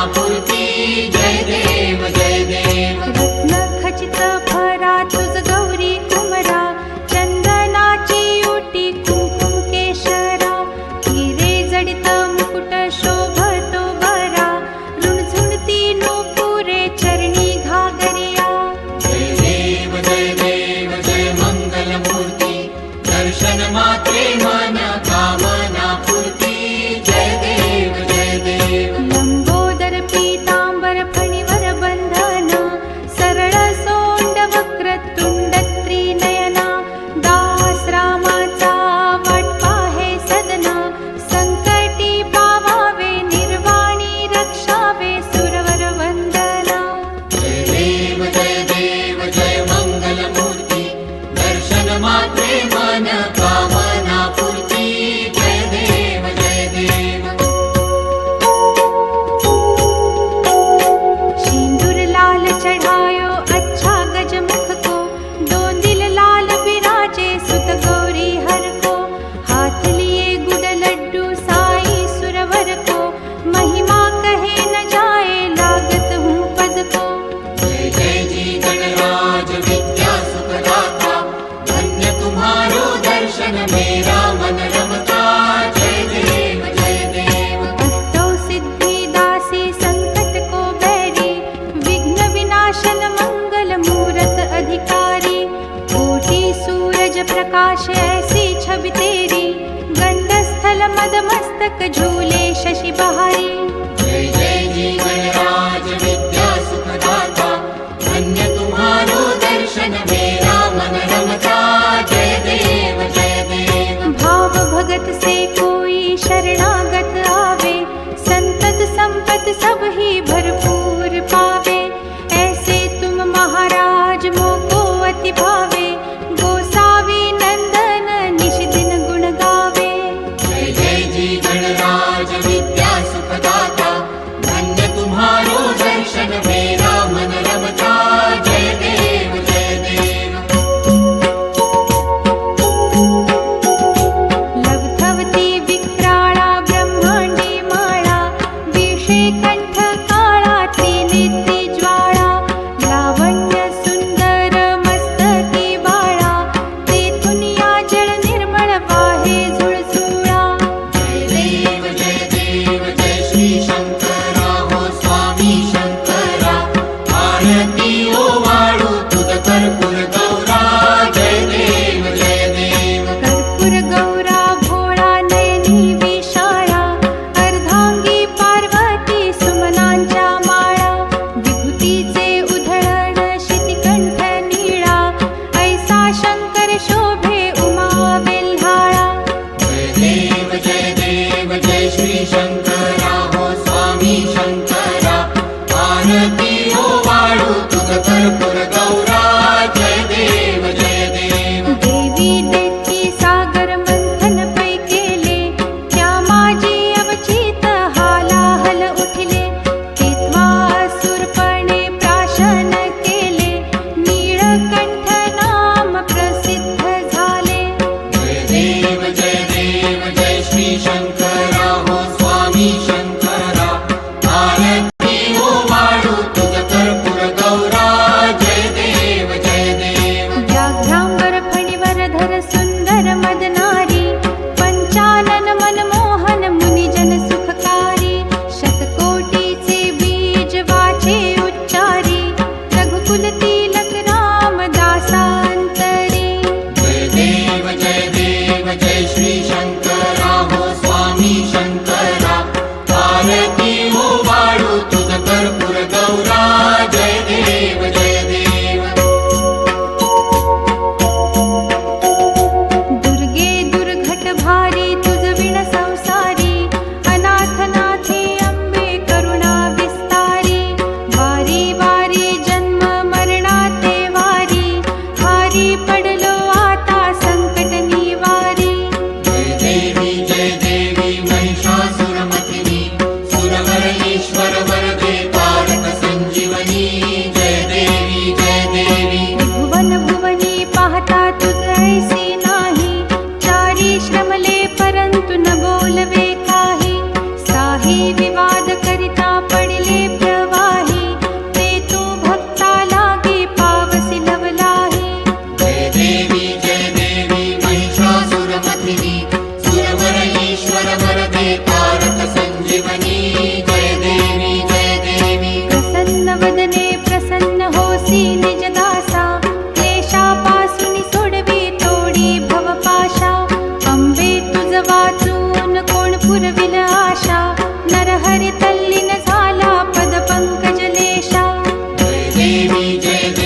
कामनापूर्ती जय देव जय देव रत्न खचित भरा तुझ गौरी कुमरा चंदनाची ओटी कुंकुम केशरा हिरे जडित मुकुट शोभतो बरा रुणझुणती नूपुरे चरणी घागरिया जय मंगलमूर्ती दर्शन मात्रे मन कामनापूर्ती जय देव लंबोदर पीतांबर फणीवर बंधन सरळ सोंड वक्र तुंड त्रिनयना दास रामाचा वाटपा हे सदना संकटी पावावे निर्वाणी रक्षावे सुरवर वंदना जय मंगलमूर्ती दर्शन मात्रे मन कामनापूर्ती जय देव सिंदूर लाल चढ़ायो अच्छा गजमुख को दोंदिल लाल बिराजे सुत गौरी हर को हाथ लिए गुड़ लड्डू साई सुरवर को महिमा कहे न जाए लागत हूँ पद को जय जी गणराज विद्या सुखदाता धन्य तुम्हारो दर्शन मेरा मन रमता जय देव अष्टौ सिद्धि दासी संकट को बैरी विघ्न विनाशन मंगल मूरत अधिकारी कोटि सूरज प्रकाश ऐसी छवि तेरी गंडस्थल मद मस्तक झूले शशि बहारी जय जी गणराज विद्या सुखदाता धन्य तुम्हारो दर्शन मेरा मन रमता जय देव भाव भगत से कोई शरणागत आवे संतत संपत सब ही भरपूर पावे ऐसे तुम महाराज मोको अति भावे गोसावी नंदन निश दिन गुण गावे जय जी गणराज विद्या सुखदाता धन्य तुम्हारो दर्शन जय